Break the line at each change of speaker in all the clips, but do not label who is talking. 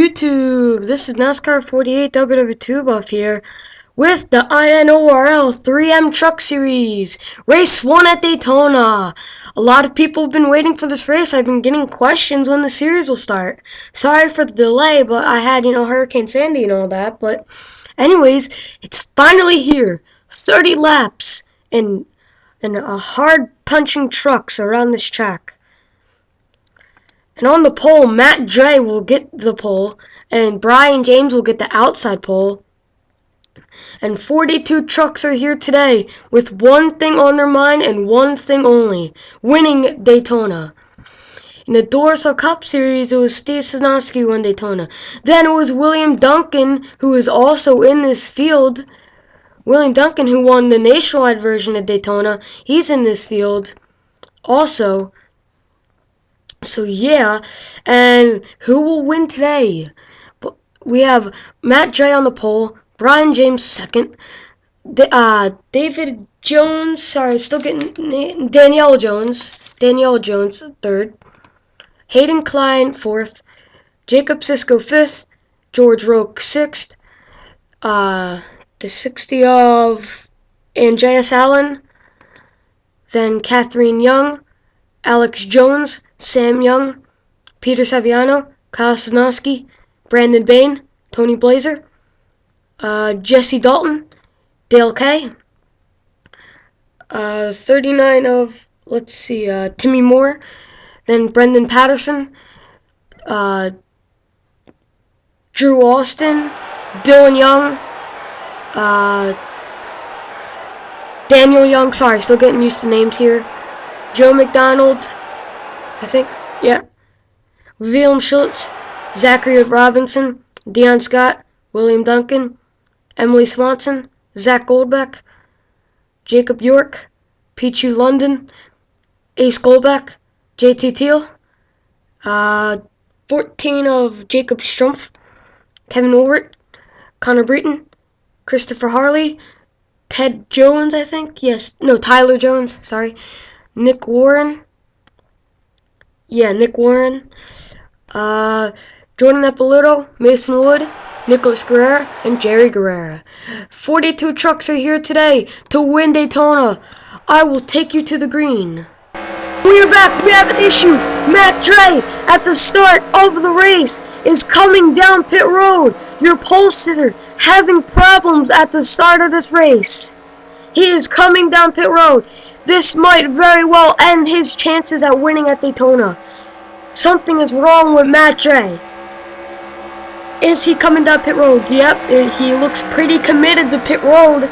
YouTube? This is NASCAR 48 WW2 Buff here with the INORL 3M Truck Series, Race 1 at Daytona. A lot of people have been waiting for this race. I've been getting questions when the series will start. Sorry for the delay, but I had, Hurricane Sandy and all that. But anyways, it's finally here. 30 laps and a hard-punching trucks around this track. And on the pole, Matt Dre will get the pole, and Brian James will get the outside pole. And 42 trucks are here today with one thing on their mind and one thing only: winning Daytona. In the Dorsal Cup Series, it was Steve Sosnowski who won Daytona. Then it was William Duncan, who is also in this field. William Duncan, who won the nationwide version of Daytona, he's in this field also. So yeah, and who will win today? We have Matt Dre on the pole, Brian James second, David Jones, Danielle Jones third, Hayden Klein fourth, Jacob Sisko fifth, George Roque sixth, the 60 of Andreas Allen, then Catherine Young, Alex Jones, Sam Young, Peter Saviano, Kyle Sosnowski, Brandon Bain, Tony Blazer, Jesse Dalton, Dale Kay, 39 of, Timmy Moore, then Brendan Patterson, Drew Austin, Dylan Young, Daniel Young, still getting used to names here, Joe McDonald, I think, yeah, Willem Schultz, Zachary Robinson, Dion Scott, William Duncan, Emily Swanson, Zach Goldbeck, Jacob York, Pichu London, Ace Goldbeck, JT Teal, 14 of Jacob Strumpf, Kevin Ulrich, Connor Breton, Christopher Harley, Ted Jones, Tyler Jones, Nick Warren, Jordan Eppolito, Mason Wood, Nicholas Guerrera, and Jerry Guerrera. 42 trucks are here today to win Daytona. I will take you to the green. We are back. We have an issue. Matt Dre, at the start of the race, is coming down pit road. Your pole sitter having problems at the start of this race. He is coming down pit road. This might very well end his chances at winning at Daytona. Something is wrong with Matt Dre. Is he coming down pit road? Yep, he looks pretty committed to pit road.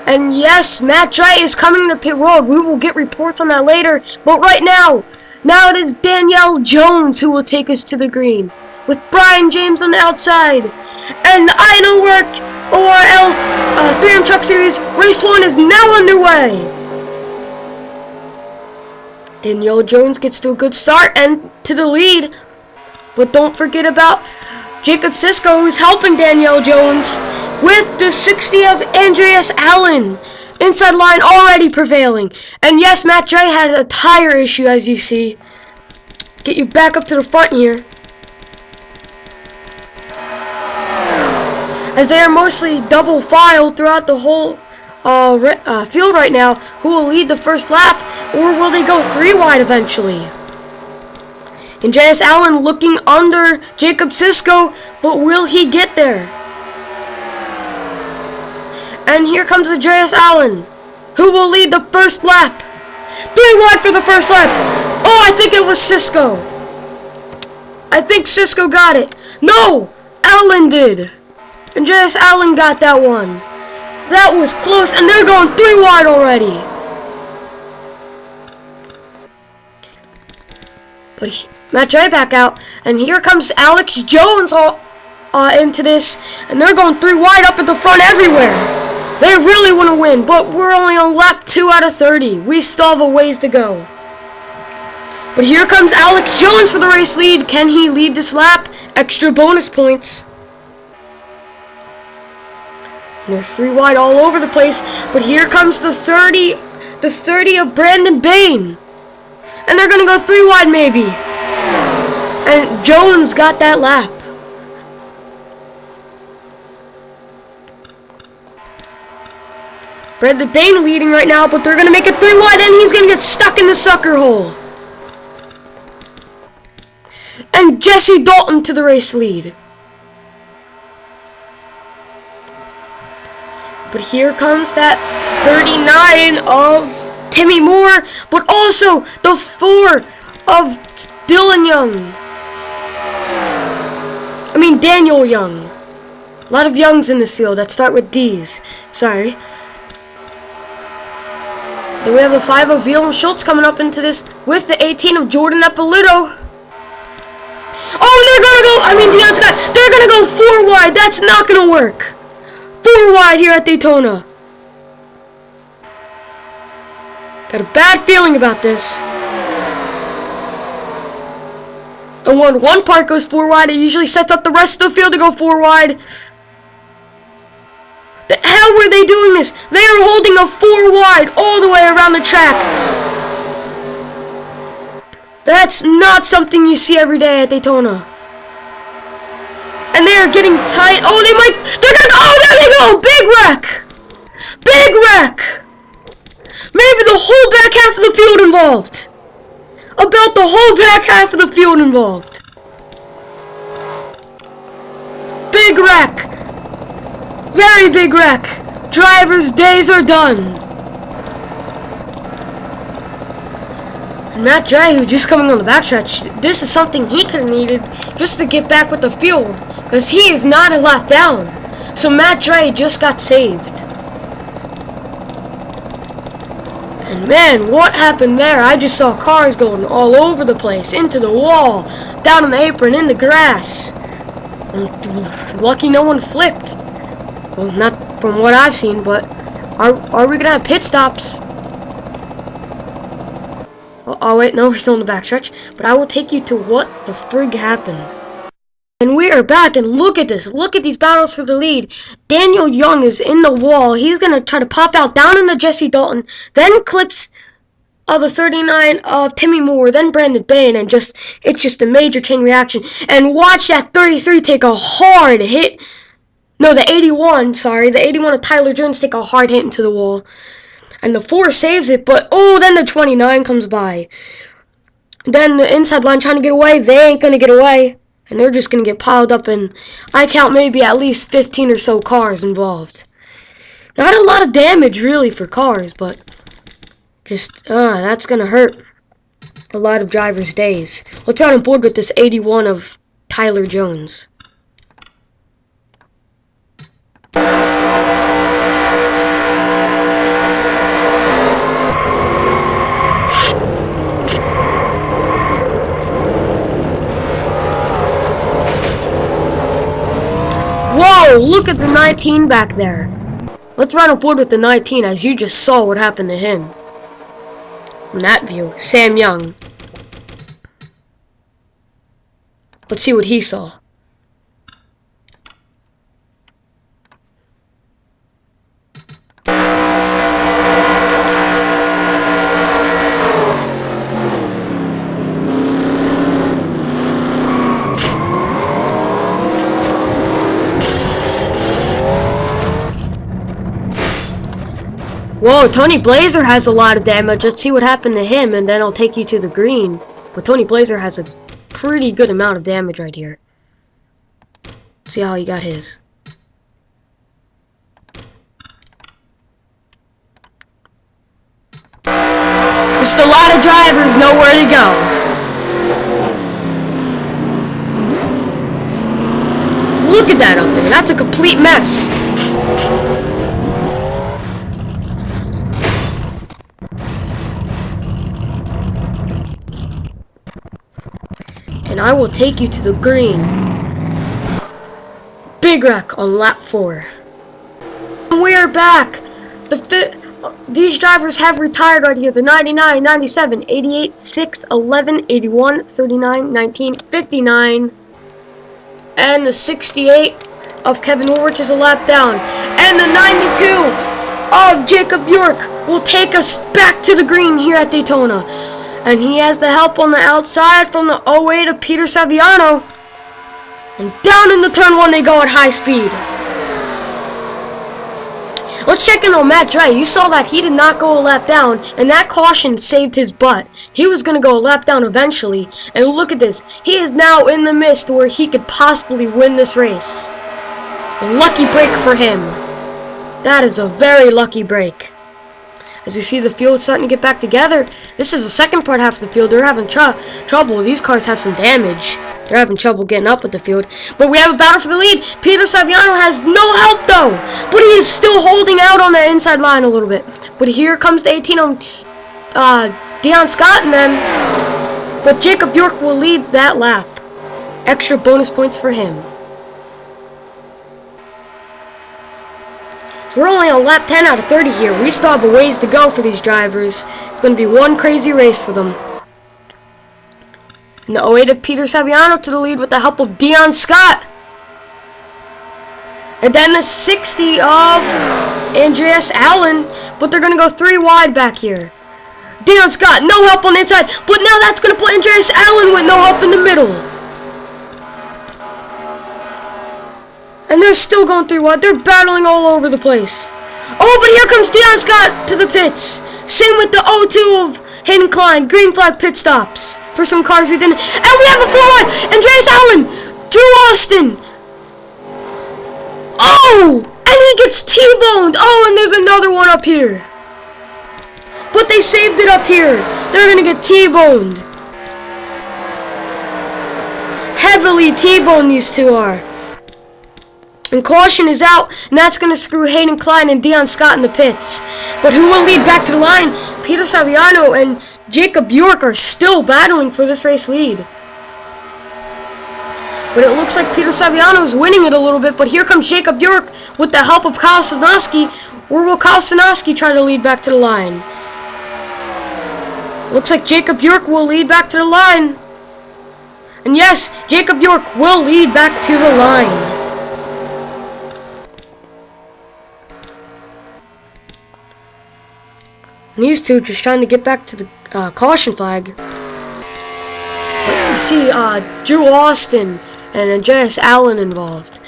And yes, Matt Dre is coming to pit road. We will get reports on that later. But right now it is Danielle Jones who will take us to the green, with Brian James on the outside. And the INORL 3M Truck Series Race 1 is now underway. Danielle Jones gets to a good start and to the lead. But don't forget about Jacob Sisko, who's helping Danielle Jones with the 60 of Andreas Allen. Inside line already prevailing. And yes, Matt Dre had a tire issue, as you see. Get you back up to the front here, as they are mostly double file throughout the whole field right now. Who will lead the first lap, or will they go 3 wide eventually? Andreas Allen looking under Jacob Sisko, but will he get there? And here comes Andreas Allen, who will lead the first lap. 3 wide for the first lap. Oh, I think it was Sisko. I think Sisko got it. No, Allen did. Andreas Allen got that one. That was close, and they're going 3 wide already. But Matt Dre back out, and here comes Alex Jones into this, and they're going 3 wide up at the front everywhere. They really want to win, but we're only on lap 2 out of 30. We still have a ways to go. But here comes Alex Jones for the race lead. Can he lead this lap? Extra bonus points. And there's 3 wide all over the place, but here comes the 30 of Brandon Bain. And they're going to go 3 wide maybe. And Jones got that lap. Bradley Bain leading right now, but they're going to make it 3 wide, and he's going to get stuck in the sucker hole. And Jesse Dalton to the race lead. But here comes that 39 of Timmy Moore, but also the 4 of Daniel Young. A lot of Youngs in this field that start with D's. Sorry. Then we have the 5 of Willem Schultz coming up into this with the 18 of Jordan Eppolito. Oh, they're gonna go, Deion Scott, they're gonna go 4 wide. That's not gonna work. 4 wide here at Daytona. Got a bad feeling about this. And when one part goes 4 wide, it usually sets up the rest of the field to go 4 wide. The hell were they doing this? They are holding a 4 wide all the way around the track. That's not something you see every day at Daytona. And they are getting tight. Oh, they're gonna go, oh, there they go, big wreck. Big wreck. Maybe the whole back half of the field involved. About the whole back half of the field involved. Big wreck. Very big wreck. Drivers' days are done. And Matt Dre, who just coming on the backstretch, this is something he could have needed just to get back with the field, because he is not a lap down. So Matt Dre just got saved. And man, what happened there? I just saw cars going all over the place, into the wall, down on the apron, in the grass. And lucky no one flipped. Well, not from what I've seen, but are we gonna have pit stops? Oh wait, no, we're still in the backstretch. But I will take you to what the frig happened. And we are back, and look at this. Look at these battles for the lead. Daniel Young is in the wall. He's going to try to pop out down into Jesse Dalton. Then clips the 39 of Timmy Moore. Then Brandon Bain. And it's just a major chain reaction. And watch that 33 take a hard hit. No, the 81, sorry. The 81 of Tyler Jones take a hard hit into the wall. And the 4 saves it. But, oh, then the 29 comes by. Then the inside line trying to get away. They ain't going to get away. And they're just going to get piled up, and I count maybe at least 15 or so cars involved. Not a lot of damage, really, for cars, but just, that's going to hurt a lot of drivers' days. Let's run on board with this 81 of Tyler Jones. Whoa, look at the 19 back there. Let's run aboard with the 19, as you just saw what happened to him. From that view, Sam Young. Let's see what he saw. Whoa, Tony Blazer has a lot of damage. Let's see what happened to him, and then I'll take you to the green. But Tony Blazer has a pretty good amount of damage right here. See how he got his. Just a lot of drivers know where to go. Look at that up there. That's a complete mess. And I will take you to the green. Big wreck on lap 4. And we are back. These drivers have retired right here. The 99, 97, 88, 6, 11, 81, 39, 19, 59. And the 68 of Kevin Woolrich is a lap down. And the 92 of Jacob York will take us back to the green here at Daytona. And he has the help on the outside from the 08 of Peter Saviano. And down in the turn 1 they go at high speed. Let's check in on Matt Dre. You saw that he did not go a lap down, and that caution saved his butt. He was going to go a lap down eventually, and look at this. He is now in the mist where he could possibly win this race. Lucky break for him. That is a very lucky break. As you see the field starting to get back together, this is the second part half of the field. They're having trouble. These cars have some damage. They're having trouble getting up with the field. But we have a battle for the lead. Peter Saviano has no help though. But he is still holding out on that inside line a little bit. But here comes the 18 on Deion Scott and them. But Jacob York will lead that lap. Extra bonus points for him. So we're only on lap 10 out of 30 here. We still have a ways to go for these drivers. It's going to be one crazy race for them. And the 08 of Peter Saviano to the lead with the help of Deion Scott. And then the 60 of Andreas Allen. But they're going to go 3 wide back here. Deion Scott, no help on the inside. But now that's going to put Andreas Allen with no help in the middle. And they're still going 3 wide. They're battling all over the place. Oh, but here comes Deion Scott to the pits. Same with the 02 of Hayden Klein. Green flag pit stops for some cars we didn't. And we have a 4 wide. Andreas Allen. Drew Austin. Oh! And he gets T-boned. Oh, and there's another one up here. But they saved it up here. They're going to get T-boned. Heavily T-boned these two are. And caution is out, and that's going to screw Hayden Klein and Deion Scott in the pits. But who will lead back to the line? Peter Saviano and Jacob York are still battling for this race lead. But it looks like Peter Saviano is winning it a little bit, but here comes Jacob York with the help of Kyle Sosnowski. Or will Kyle Sosnowski try to lead back to the line? Looks like Jacob York will lead back to the line. And yes, Jacob York will lead back to the line. And these two just trying to get back to the caution flag. But you see Drew Austin and Andreas Allen involved.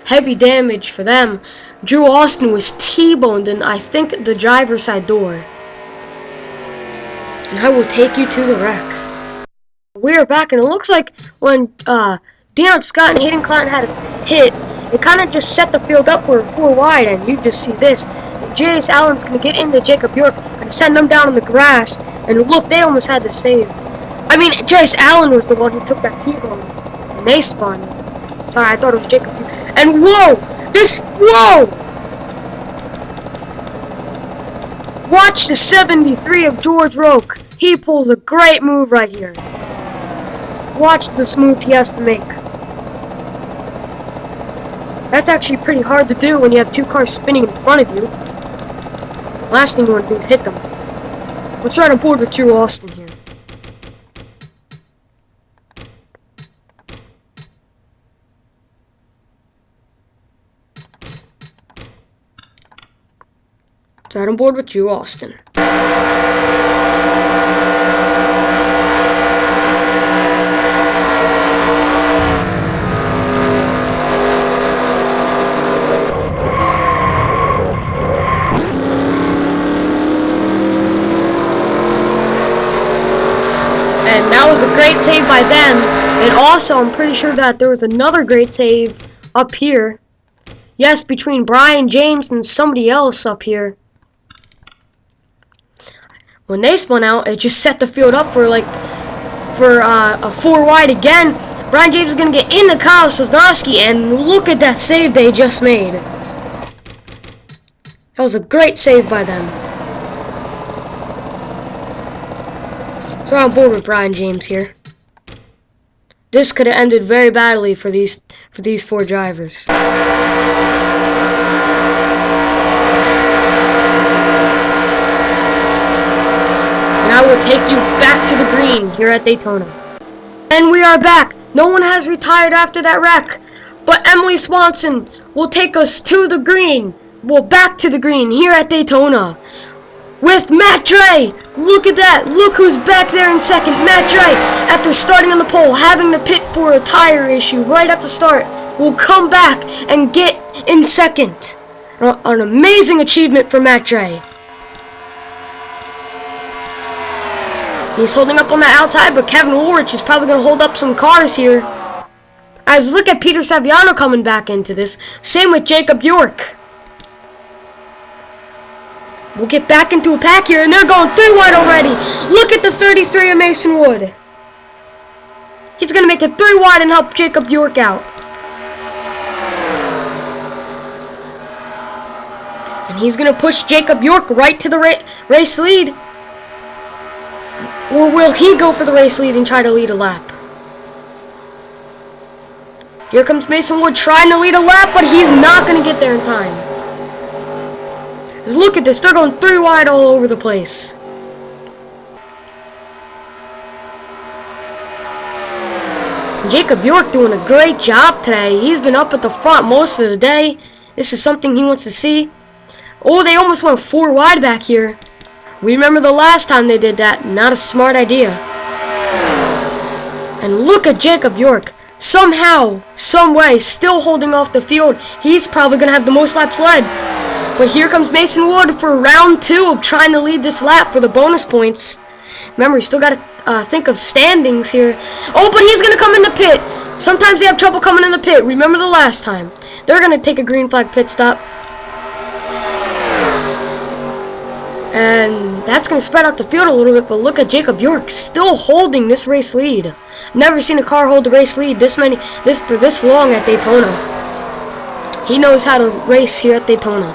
Heavy damage for them. Drew Austin was T-boned in, I think, the driver's side door. And I will take you to the wreck. We are back, and it looks like when Deion Scott and Hayden Klein had a hit, it kind of just set the field up for 4 wide, and you just see this. Andreas Allen's going to get into Jacob York and send them down on the grass. And look, they almost had the save. I mean, Andreas Allen was the one who took that T-bone. And they spun. Sorry, I thought it was Jacob York. And whoa! Whoa! Watch the 73 of George Roque. He pulls a great move right here. Watch this move he has to make. That's actually pretty hard to do when you have 2 cars spinning in front of you. Last thing you want to do is hit them. Let's ride on board with Drew Austin here. Let's ride on board with Drew Austin. That was a great save by them, and also I'm pretty sure that there was another great save up here. Yes, between Brian James and somebody else up here. When they spun out, it just set the field up for a 4 wide again. Brian James is going to get into Kyle Sosnowski, and look at that save they just made. That was a great save by them. So I'm on board with Brian James here. This could have ended very badly for these 4 drivers. And I will take you back to the green here at Daytona. And we are back. No one has retired after that wreck, but Emily Swanson will take us to the green. Well, back to the green here at Daytona. With Matt Dre. Look at that. Look who's back there in second. Matt Dre, after starting on the pole, having to pit for a tire issue right at the start, will come back and get in second. An amazing achievement for Matt Dre. He's holding up on the outside, but Kevin Woolrich is probably going to hold up some cars here. As look at Peter Saviano coming back into this. Same with Jacob York. We'll get back into a pack here, and they're going 3 wide already. Look at the 33 of Mason Wood. He's going to make it 3 wide and help Jacob York out. And he's going to push Jacob York right to the race lead. Or will he go for the race lead and try to lead a lap? Here comes Mason Wood trying to lead a lap, but he's not going to get there in time. Look at this, they're going 3 wide all over the place. Jacob York doing a great job today. He's been up at the front most of the day. This is something he wants to see. Oh, they almost went 4 wide back here. We remember the last time they did that. Not a smart idea. And look at Jacob York. Somehow, some way, still holding off the field. He's probably going to have the most laps led. But here comes Mason Wood for round 2 of trying to lead this lap for the bonus points. Remember, you still got to think of standings here. Oh, but he's going to come in the pit. Sometimes they have trouble coming in the pit. Remember the last time. They're going to take a green flag pit stop. And that's going to spread out the field a little bit. But look at Jacob York still holding this race lead. Never seen a car hold the race lead for this long at Daytona. He knows how to race here at Daytona.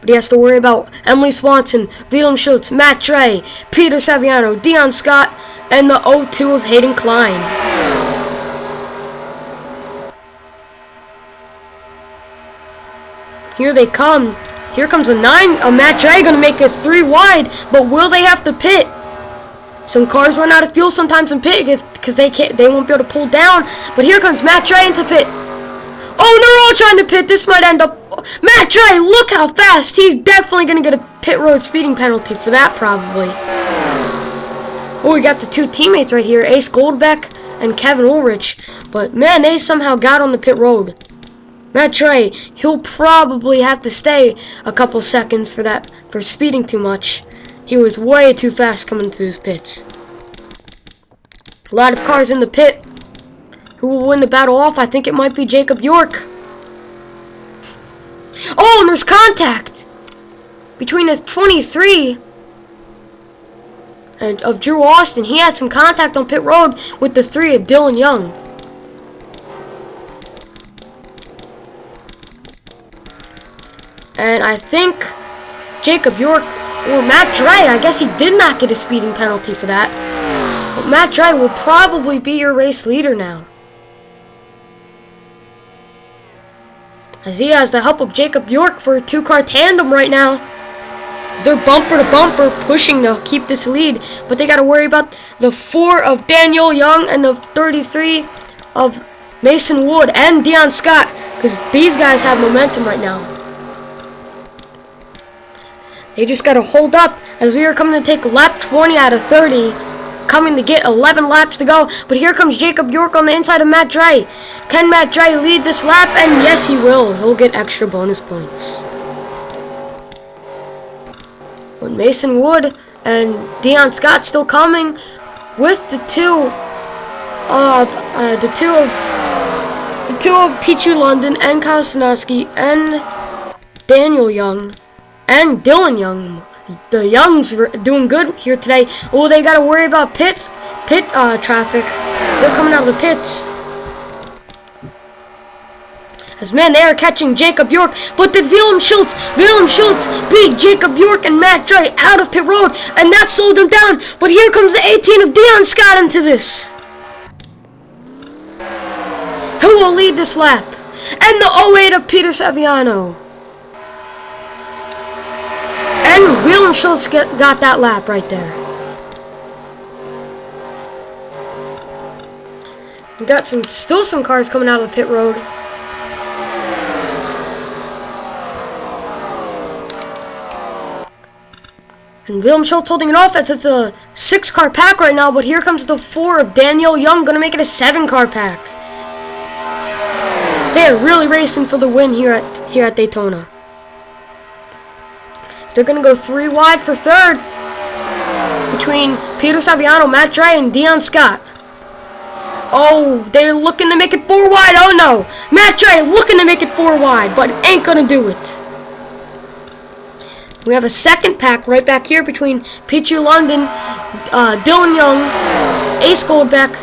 But he has to worry about Emily Swanson, Willem Schultz, Matt Dre, Peter Saviano, Dion Scott, and the 0-2 of Hayden Klein. Here they come. Here comes a 9. Matt Dre going to make it 3 wide, but will they have to pit? Some cars run out of fuel sometimes in pit because they won't be able to pull down. But here comes Matt Dre into pit. Oh, they're all trying to pit. This might end up... Matt Dre, look how fast. He's definitely going to get a pit road speeding penalty for that, probably. Oh, we got the 2 teammates right here. Ace Goldbeck and Kevin Woolrich. But, man, they somehow got on the pit road. Matt Dre, he'll probably have to stay a couple seconds for speeding too much. He was way too fast coming through his pits. A lot of cars in the pit. Who will win the battle off? I think it might be Jacob York. Oh, and there's contact between the 23 of Drew Austin. He had some contact on pit road with the 3 of Dylan Young. And I think Jacob York, or Matt Dre, I guess he did not get a speeding penalty for that. But Matt Dre will probably be your race leader now, as he has the help of Jacob York for a 2-car tandem right now. They're bumper to bumper pushing to keep this lead, but they got to worry about the 4 of Daniel Young and the 33 of Mason Wood and Dion Scott, because these guys have momentum right now. They just got to hold up as we are coming to take lap 20 out of 30. Coming to get 11 laps to go. But here comes Jacob York on the inside of Matt Dre. Can Matt Dre lead this lap? And yes, he will. He'll get extra bonus points. But Mason Wood and Dion Scott still coming with the two of Pichu London and Kyle Sanowski and Daniel Young and Dylan Young. The Youngs are doing good here today. Oh, they got to worry about pit traffic. They're coming out of the pits. As man, they are catching Jacob York, but then Willem Schultz beat Jacob York and Matt Dre out of pit road, and that slowed them down. But here comes the 18 of Dion Scott into this. Who will lead this lap? And the 08 of Peter Saviano. And Willem Schultz got that lap right there. We got still some cars coming out of the pit road. And Willem Schultz holding it off as it's a 6-car pack right now, but here comes the 4 of Daniel Young, gonna make it a 7-car pack. They are really racing for the win here at here at Daytona. They're going to go 3 wide for third between Peter Saviano, Matt Dre, and Dion Scott. Oh, they're looking to make it 4 wide. Oh no, Matt Dre looking to make it 4 wide, but ain't going to do it. We have a second pack right back here between Pichu London, Dylan Young, Ace Goldbeck,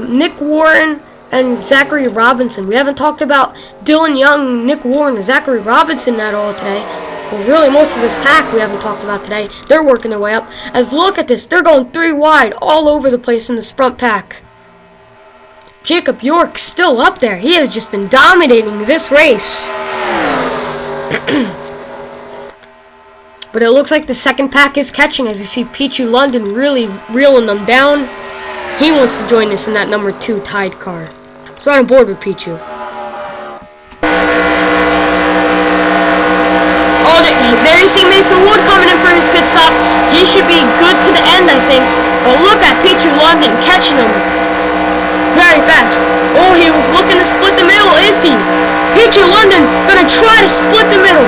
Nick Warren, and Zachary Robinson. We haven't talked about Dylan Young, Nick Warren, and Zachary Robinson at all today. Well, really, most of this pack we haven't talked about today. They're working their way up. As look at this, they're going 3 wide all over the place in this front pack. Jacob York still up there. He has just been dominating this race. But it looks like the second pack is catching, as you see Pichu London really reeling them down. He wants to join us in that number 2 tied car. So I'm on board with Pichu. Oh, there you see Mason Wood coming in for his pit stop. He should be good to the end, I think. But look at Pichu London catching him very fast. Oh, he was looking to split the middle, is he? Pichu London gonna try to split the middle.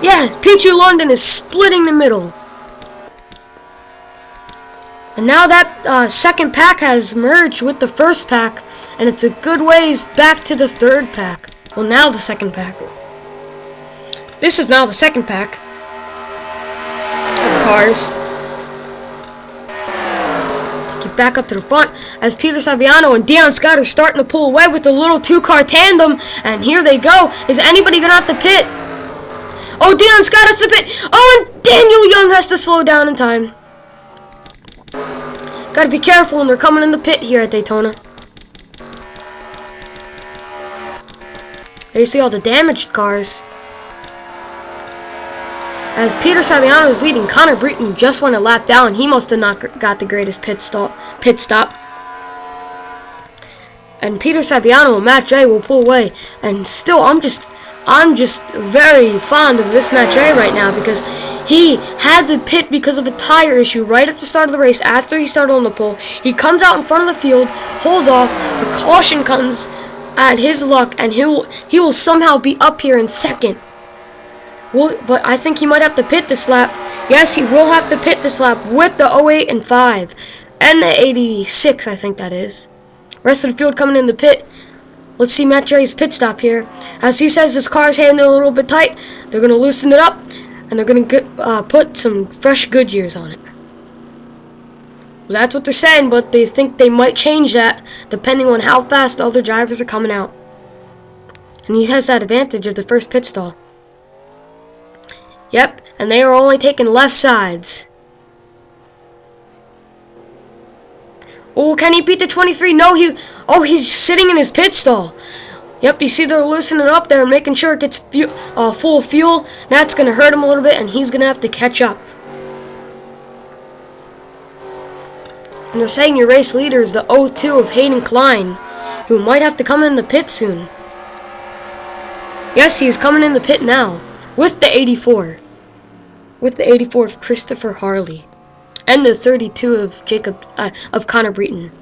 Yes, Pichu London is splitting the middle. And now that second pack has merged with the first pack, and it's a good ways back to the third pack. Well, now the second pack. This is now the second pack of cars. Get back up to the front as Peter Saviano and Dion Scott are starting to pull away with the little 2-car tandem. And here they go. Is anybody going to have to pit? Oh, Dion Scott has to pit. Oh, and Daniel Young has to slow down in time. Gotta be careful when they're coming in the pit here at Daytona. There you see all the damaged cars. As Peter Saviano is leading, Connor Breton just went a lap down. He must have not got the greatest pit stop. And Peter Saviano and Matt Dre will pull away. And still, I'm just very fond of this Matt Dre right now, because he had to pit because of a tire issue right at the start of the race after he started on the pole. He comes out in front of the field, holds off, the caution comes at his luck, and he will somehow be up here in second. Well, but I think he might have to pit this lap. Yes, he will have to pit this lap with the 08 and 5 and the 86, I think that is. Rest of the field coming in the pit. Let's see Matt Dre's pit stop here. As he says his car's handling a little bit tight, they're going to loosen it up, and they're going to put some fresh Goodyears on it. Well, that's what they're saying, but they think they might change that depending on how fast the other drivers are coming out. And he has that advantage of the first pit stall. Yep, and they are only taking left sides. Oh, can he beat the 23? No, he's sitting in his pit stall. Yep, you see they're loosening it up there and making sure it gets full of fuel. That's going to hurt him a little bit, and he's going to have to catch up. And they're saying your race leader is the 02 of Hayden Klein, who might have to come in the pit soon. Yes, he's coming in the pit now with the 84. With the 84 of Christopher Harley. And the 32 of Connor Breton.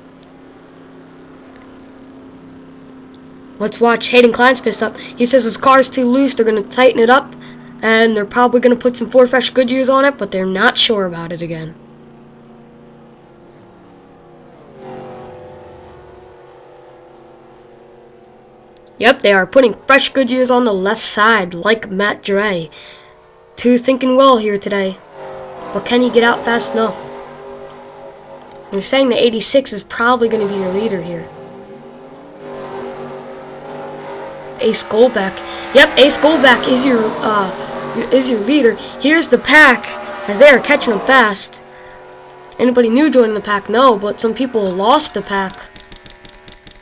Let's watch Hayden Klein's pit stop. He says his car's too loose. They're going to tighten it up. And they're probably going to put some 4 fresh Goodyears on it. But they're not sure about it again. Yep, they are putting fresh Goodyears on the left side. Like Matt Dre. 2 thinking well here today. But can he get out fast enough? They're saying the 86 is probably going to be your leader here. Ace Goldbeck. Yep, Ace Goldbeck is your leader. Here's the pack, as they are catching him fast. Anybody new joining the pack? No, but some people lost the pack.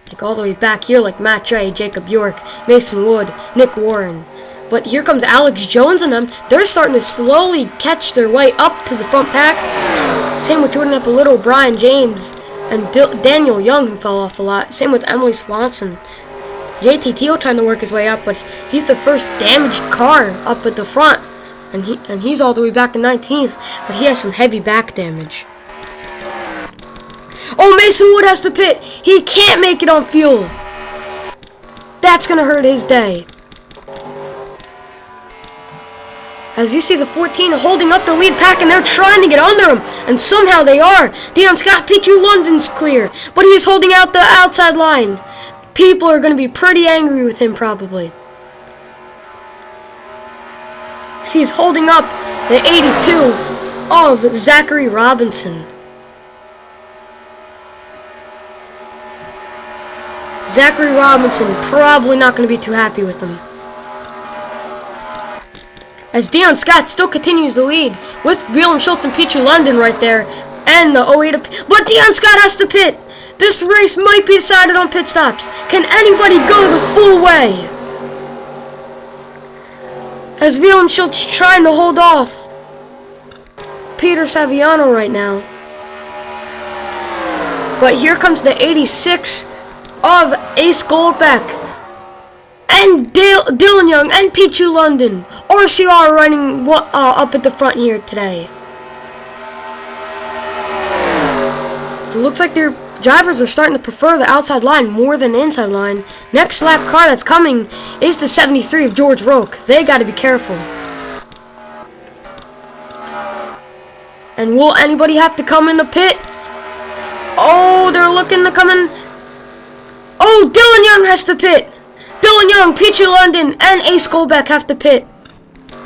Like all the way back here, like Matt Dre, Jacob York, Mason Wood, Nick Warren. But here comes Alex Jones and them. They're starting to slowly catch their way up to the front pack. Same with Jordan Eppolito, Brian James, and Daniel Young, who fell off a lot. Same with Emily Swanson. JT Teal trying to work his way up, but he's the first damaged car up at the front. And he's all the way back in 19th, but he has some heavy back damage. Oh, Mason Wood has to pit. He can't make it on fuel. That's going to hurt his day. As you see the 14 holding up the lead pack, and they're trying to get under him, and somehow they are. Dion Scott, P2 London's clear, but he's holding out the outside line. People are going to be pretty angry with him probably. See, he's holding up the 82 of Zachary Robinson. Zachary Robinson probably not going to be too happy with him. As Dion Scott still continues the lead with William Schultz and P2 London right there, and the 08 but Dion Scott has to pit. This race might be decided on pit stops. Can anybody go the full way? As William Schultz trying to hold off Peter Saviano right now. But here comes the 86 of Ace Goldbeck. And Dylan Young and P2 London. RCR running up at the front here today. It looks like their drivers are starting to prefer the outside line more than the inside line. Next lap car that's coming is the 73 of George Roque. They got to be careful. And will anybody have to come in the pit? Oh, they're looking to come in. Oh, Dylan Young has to pit. Dylan Young, P2 London, and Ace Goldbeck have to pit.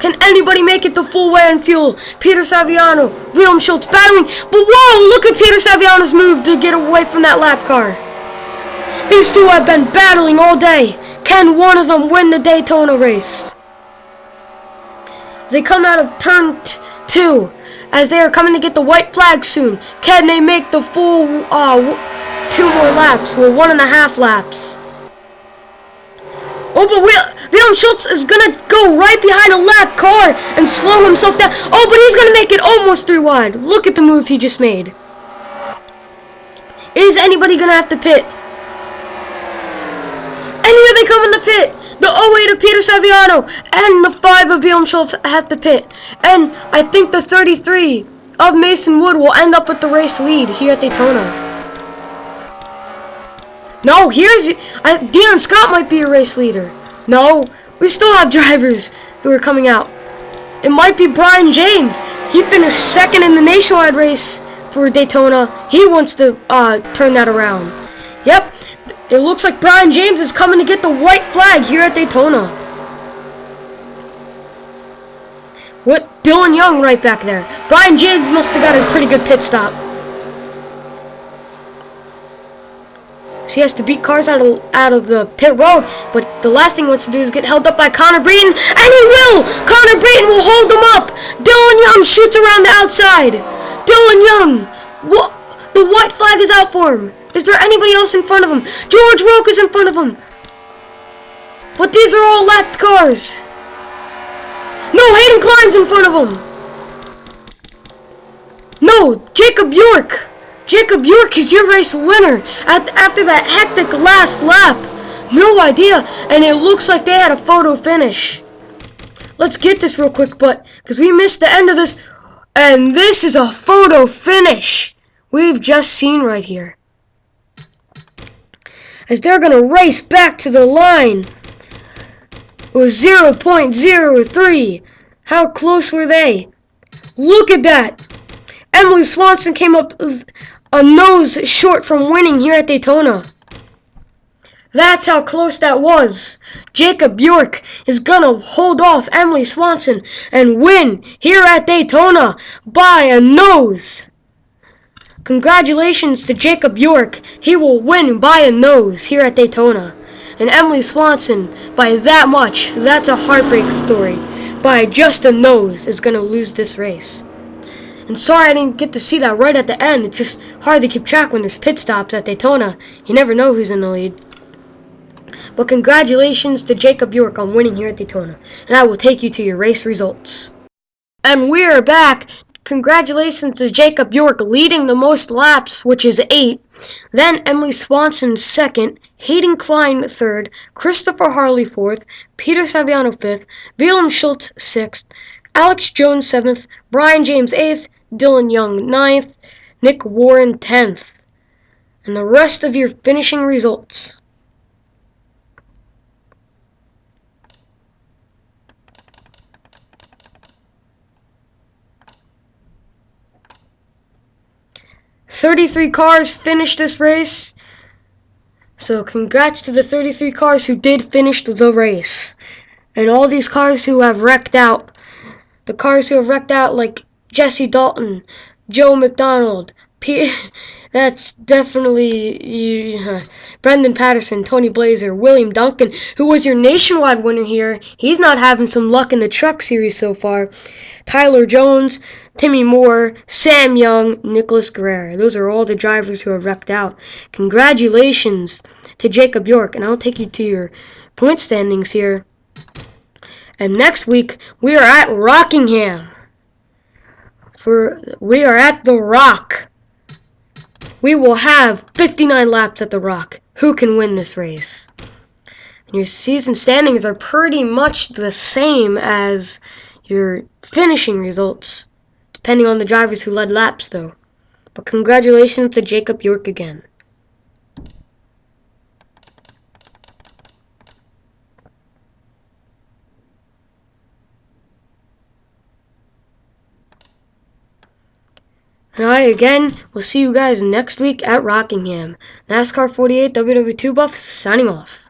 Can anybody make it the full way on fuel? Peter Saviano, William Schultz battling. But whoa, look at Peter Saviano's move to get away from that lap car. These two have been battling all day. Can one of them win the Daytona race? They come out of turn 2 as they are coming to get the white flag soon. Can they make the full 2 more laps? Well, 1.5 laps. Oh, but William Schultz is going to go right behind a lap car and slow himself down. Oh, but he's going to make it almost 3 wide. Look at the move he just made. Is anybody going to have to pit? And here they come in the pit. The 08 of Peter Saviano and the 5 of William Schultz have to pit. And I think the 33 of Mason Wood will end up with the race lead here at Daytona. No, Dion Scott might be a race leader. No, we still have drivers who are coming out. It might be Brian James. He finished 2nd in the nationwide race for Daytona. He wants to turn that around. Yep, it looks like Brian James is coming to get the white flag here at Daytona. What? Dylan Young right back there. Brian James must have got a pretty good pit stop. So he has to beat cars out of the pit road, but the last thing he wants to do is get held up by Connor Breton, and he will! Connor Breton will hold him up! Dylan Young shoots around the outside! Dylan Young! What? The white flag is out for him! Is there anybody else in front of him? George Roque is in front of him! But these are all lapped cars! No, Hayden Klein's in front of him! No, Jacob York! Jacob York is your race winner after that hectic last lap. No idea, and it looks like they had a photo finish. Let's get this real quick, because we missed the end of this, and this is a photo finish we've just seen right here. As they're going to race back to the line with 0.03. How close were they? Look at that. Emily Swanson came up a nose short from winning here at Daytona. That's how close that was. Jacob York is gonna hold off Emily Swanson and win here at Daytona by a nose. Congratulations to Jacob York. He will win by a nose here at Daytona. And Emily Swanson, by that much, that's a heartbreak story. By just a nose is gonna lose this race. And sorry I didn't get to see that right at the end. It's just hard to keep track when there's pit stops at Daytona. You never know who's in the lead. But congratulations to Jacob York on winning here at Daytona. And I will take you to your race results. And we are back. Congratulations to Jacob York leading the most laps, which is 8. Then Emily Swanson 2nd, Hayden Klein 3rd, Christopher Harley 4th, Peter Saviano 5th, William Schultz 6th, Alex Jones 7th, Brian James 8th, Dylan Young 9th, Nick Warren 10th. and the rest of your finishing results. "33 cars finished this race, so congrats to the 33 cars who did finish the race. And all these cars who have wrecked out, the cars who have wrecked out like Jesse Dalton, Joe McDonald, that's definitely Brendan Patterson, Tony Blazer, William Duncan, who was your nationwide winner here. He's not having some luck in the truck series so far. Tyler Jones, Timmy Moore, Sam Young, Nicholas Guerrero. Those are all the drivers who have wrecked out. Congratulations to Jacob York, and I'll take you to your point standings here. And next week, we are at Rockingham. We are at the Rock. We will have 59 laps at the Rock. Who can win this race? And your season standings are pretty much the same as your finishing results, depending on the drivers who led laps, though. But congratulations to Jacob York again. And I, again, will see you guys next week at Rockingham. NASCAR 48 WW2 Buff signing off.